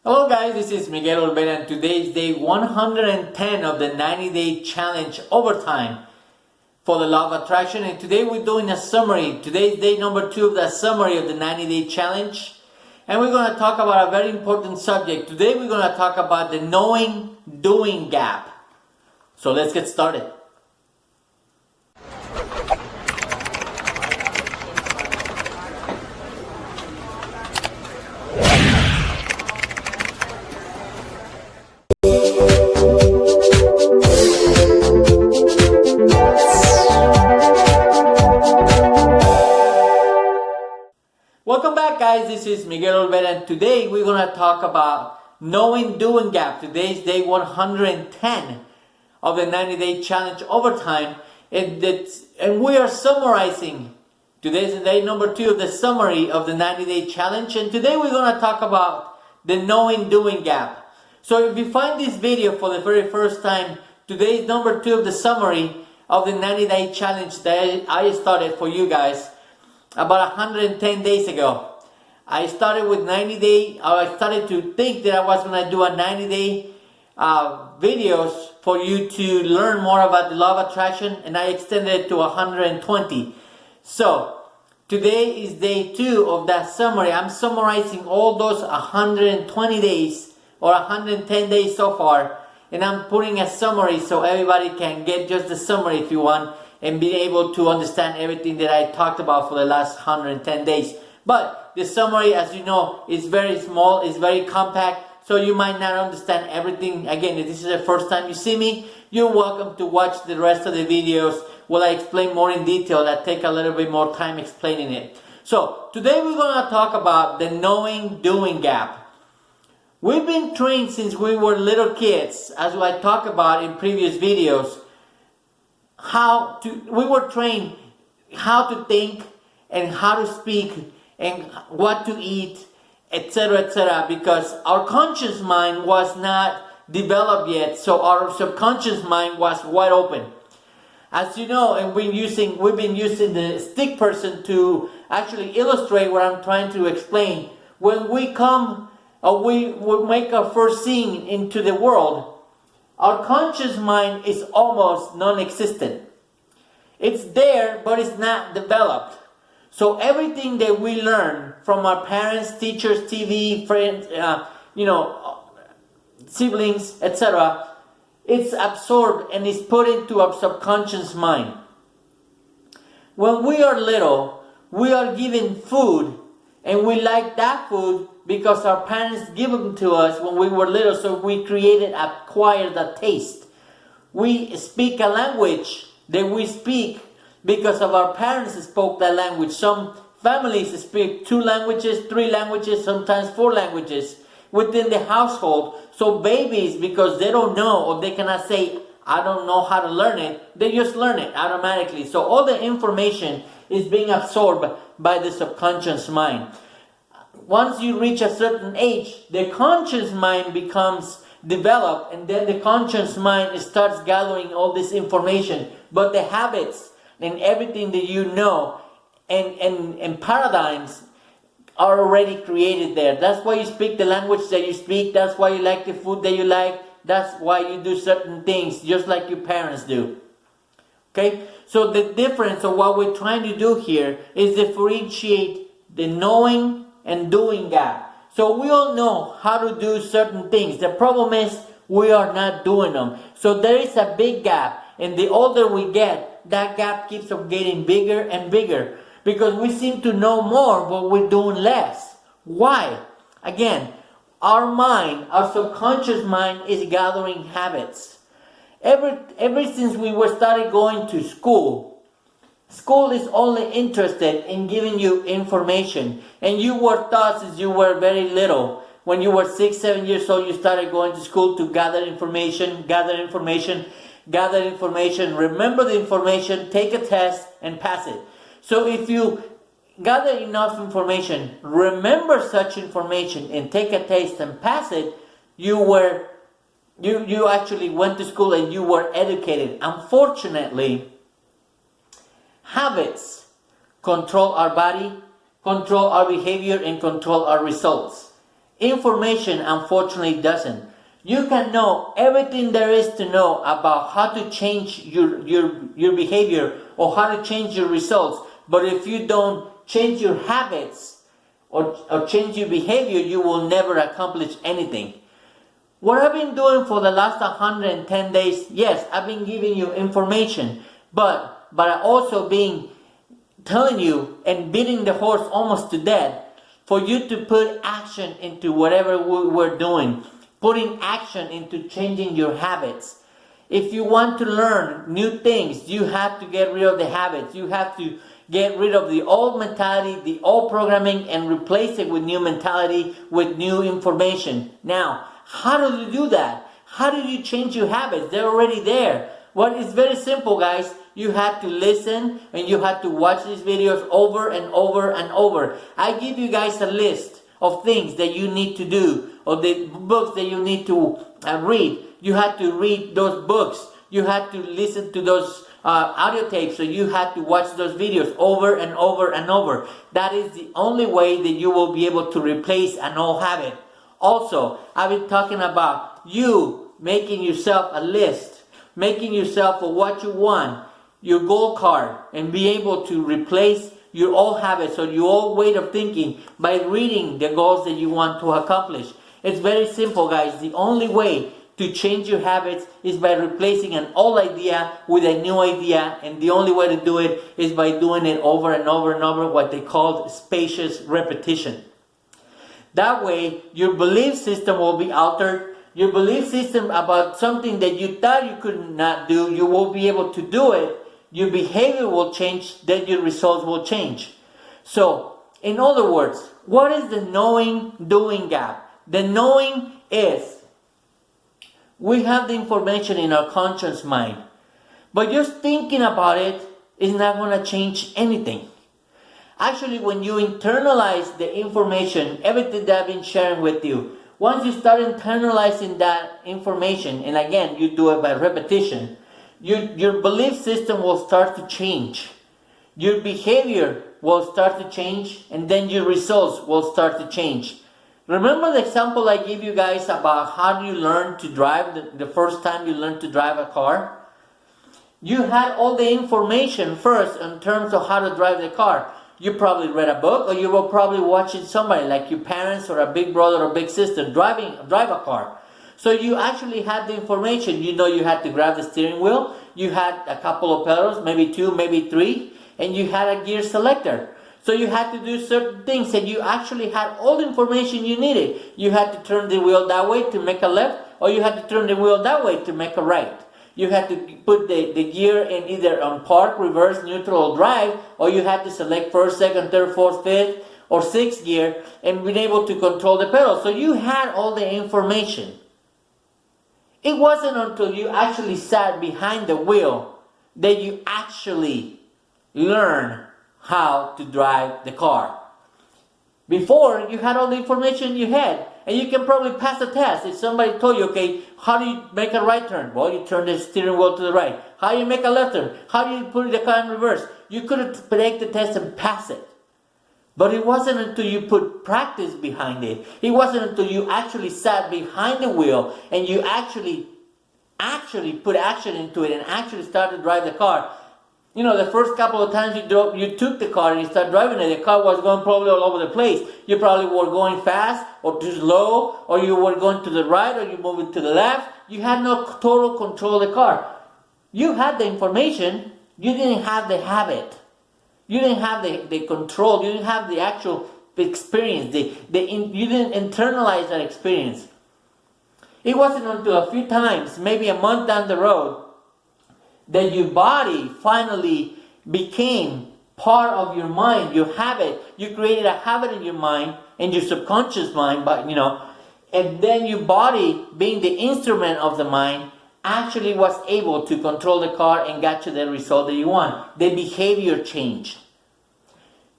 Hello guys, this is Miguel Olvera and today is day 110 of the 90-day challenge overtime for the law of attraction, and today we're doing a summary. Today is day number 2 of the summary of the 90-day challenge, and we're going to talk about a very important subject. Today we're going to talk about the knowing-doing gap. So let's get started. Welcome back guys, this is Miguel Olvera and today we're going to talk about knowing-doing gap. Today is day 110 of the 90-day challenge overtime, and we are summarizing. Today is day number 2 of the summary of the 90-day challenge, and today we're going to talk about the knowing-doing gap. So if you find this video for the very first time, today is number 2 of the summary of the 90-day challenge that I started for you guys about 110 days ago. I started with 90-day, I started to think that I was going to do a 90-day videos for you to learn more about the law of attraction, and I extended it to 120. So today is day 2 of that summary. I'm summarizing all those 120 days or 110 days so far, and I'm putting a summary so everybody can get just the summary if you want, and be able to understand everything that I talked about for the last 110 days. But the summary, as you know, is very small, is very compact, so you might not understand everything. Again, if this is the first time you see me, you're welcome to watch the rest of the videos where I explain more in detail. I take a little bit more time explaining it. So today we're going to talk about the knowing-doing gap. We've been trained since we were little kids, as I talked about in previous videos. We were trained how to think and how to speak and what to eat, etc., because our conscious mind was not developed yet, so our subconscious mind was wide open. As you know, and we've been using the stick person to actually illustrate what I'm trying to explain. When we come, or we make our first scene into the world, our conscious mind is almost non-existent. It's there, but it's not developed. So everything that we learn from our parents, teachers, TV, friends, siblings, etc., it's absorbed and is put into our subconscious mind. When we are little, we are given food, and we like that food because our parents give them to us when we were little, so we acquired a taste. We speak a language that we speak because of our parents spoke that language. Some families speak 2 languages, 3 languages, sometimes 4 languages within the household. So babies, because they don't know, or they cannot say, I don't know how to learn it, they just learn it automatically. So all the information is being absorbed by the subconscious mind. Once you reach a certain age, the conscious mind becomes developed, and then the conscious mind starts gathering all this information. But the habits and everything that you know and paradigms are already created there. That's why you speak the language that you speak. That's why you like the food that you like. That's why you do certain things just like your parents do. Okay? So the difference of what we're trying to do here is differentiate the knowing and doing gap. So we all know how to do certain things. The problem is we are not doing them. So there is a big gap, and the older we get, that gap keeps on getting bigger and bigger because we seem to know more, but we're doing less. Why? Again, our mind, our subconscious mind, is gathering habits. Ever since we started going to school is only interested in giving you information. And you were taught since you were very little. When you were 6, 7 years old, you started going to school to gather information, remember the information, take a test, and pass it. So if you gather enough information, remember such information, and take a test and pass it, you actually went to school and you were educated. Unfortunately, habits control our body, control our behavior, and control our results. Information, unfortunately, doesn't. You can know everything there is to know about how to change your behavior or how to change your results. But if you don't change your habits or change your behavior, you will never accomplish anything. What I've been doing for the last 110 days, yes, I've been giving you information, but I also been telling you and beating the horse almost to death for you to put action into whatever we're doing. Putting action into changing your habits. If you want to learn new things, you have to get rid of the habits. You have to get rid of the old mentality, the old programming, and replace it with new mentality, with new information. Now, how do you do that? How do you change your habits? They're already there. Well, it's very simple, guys. You have to listen and you have to watch these videos over and over and over. I give you guys a list of things that you need to do, or the books that you need to read. You have to read those books. You have to listen to those audio tapes. So you have to watch those videos over and over and over. That is the only way that you will be able to replace an old habit. Also, I've been talking about you making yourself a list, making yourself what you want, your goal card, and be able to replace your old habits or your old way of thinking by reading the goals that you want to accomplish. It's very simple, guys. The only way to change your habits is by replacing an old idea with a new idea, and the only way to do it is by doing it over and over and over, what they call spacious repetition. That way, your belief system will be altered. Your belief system about something that you thought you could not do, you will be able to do it. Your behavior will change, then your results will change. So, in other words, what is the knowing-doing gap? The knowing is, we have the information in our conscious mind, but just thinking about it is not going to change anything. Actually, when you internalize the information, everything that I've been sharing with you, once you start internalizing that information, and again, you do it by repetition, your belief system will start to change. Your behavior will start to change, and then your results will start to change. Remember the example I gave you guys about how you learn to drive the first time you learned to drive a car? You had all the information first in terms of how to drive the car. You probably read a book, or you were probably watching somebody like your parents or a big brother or big sister drive a car. So you actually had the information. You know you had to grab the steering wheel. You had a couple of pedals, maybe 2, maybe 3, and you had a gear selector. So you had to do certain things, and you actually had all the information you needed. You had to turn the wheel that way to make a left, or you had to turn the wheel that way to make a right. You had to put the gear in either on park, reverse, neutral, or drive, or you had to select first, second, third, fourth, fifth, or sixth gear, and be able to control the pedal. So you had all the information. It wasn't until you actually sat behind the wheel that you actually learned how to drive the car. Before, you had all the information you had, and you can probably pass the test. If somebody told you, okay, how do you make a right turn? Well, you turn the steering wheel to the right. How do you make a left turn? How do you put the car in reverse? You could take the test and pass it. But it wasn't until you put practice behind it. It wasn't until you actually sat behind the wheel and you actually put action into it and actually started to drive the car. You know, the first couple of times you took the car and you started driving it, the car was going probably all over the place. You probably were going fast or too slow, or you were going to the right or you moving to the left. You had no total control of the car. You had the information, you didn't have the habit. You didn't have the control, you didn't have the actual experience, you didn't internalize that experience. It wasn't until a few times, maybe a month down the road, that your body finally became part of your mind, your habit. You created a habit in your mind, in your subconscious mind, and then your body, being the instrument of the mind, actually was able to control the car and got you the result that you want. The behavior changed.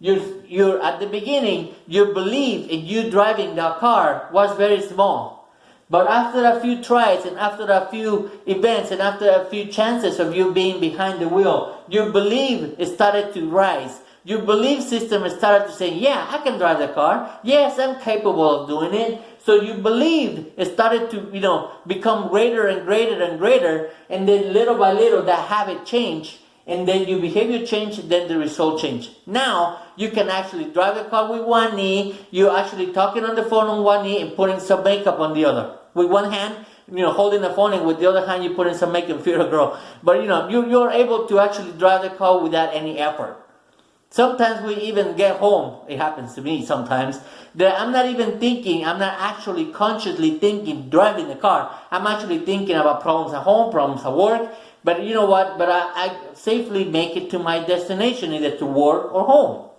At the beginning, your belief in you driving the car was very small. But after a few tries and after a few events and after a few chances of you being behind the wheel, your belief started to rise. Your belief system started to say, yeah, I can drive the car. Yes, I'm capable of doing it. So you believed it started to, become greater and greater and greater, and then little by little that habit changed, and then your behavior changed, then the result changed. Now you can actually drive the car with one knee, you're actually talking on the phone on one knee and putting some makeup on the other. With one hand, holding the phone, and with the other hand you put in some makeup if you're a girl. But you're able to actually drive the car without any effort. Sometimes we even get home, it happens to me sometimes, that I'm not even thinking, I'm not actually consciously thinking, driving the car. I'm actually thinking about problems at home, problems at work. But you know what? But I safely make it to my destination, either to work or home.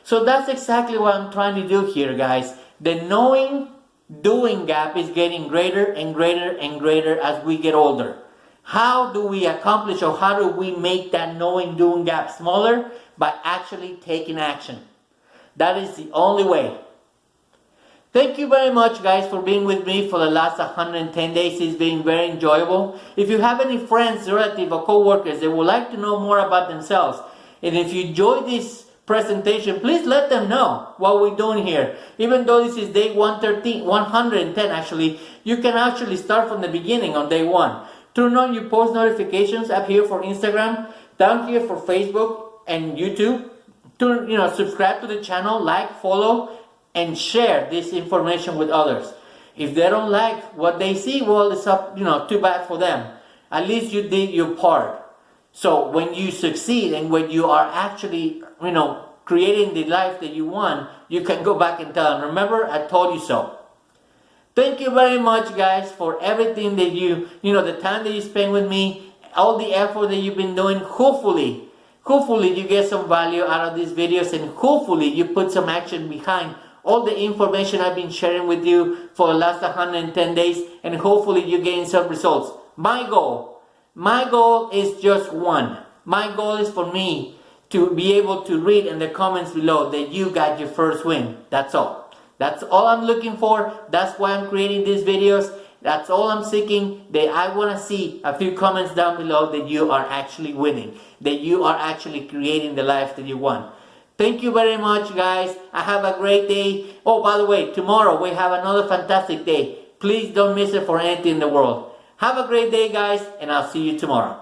So that's exactly what I'm trying to do here, guys. The knowing-doing gap is getting greater and greater and greater as we get older. How do we accomplish, or how do we make that knowing-doing gap smaller? By actually taking action. That is the only way. Thank you very much, guys, for being with me for the last 110 days. It's been very enjoyable. If you have any friends, relatives, or co-workers that would like to know more about themselves, and if you enjoyed this presentation, please let them know what we're doing here. Even though this is day 110 actually, you can actually start from the beginning on day 1. Turn on your post notifications up here for Instagram, down here for Facebook and YouTube. Subscribe to the channel, like, follow, and share this information with others. If they don't like what they see, well, it's up, too bad for them. At least you did your part. So when you succeed and when you are actually, creating the life that you want, you can go back and tell them, remember, I told you so. Thank you very much, guys, for everything that the time that you spend with me, all the effort that you've been doing. Hopefully you get some value out of these videos, and hopefully you put some action behind all the information I've been sharing with you for the last 110 days, and hopefully you gain some results. My goal is just one. My goal is for me to be able to read in the comments below that you got your first win. That's all. That's all I'm looking for. That's why I'm creating these videos. That's all I'm seeking. That I want to see a few comments down below that you are actually winning, that you are actually creating the life that you want. Thank you very much, guys. I have a great day. Oh, by the way, tomorrow we have another fantastic day. Please don't miss it for anything in the world. Have a great day, guys, and I'll see you tomorrow.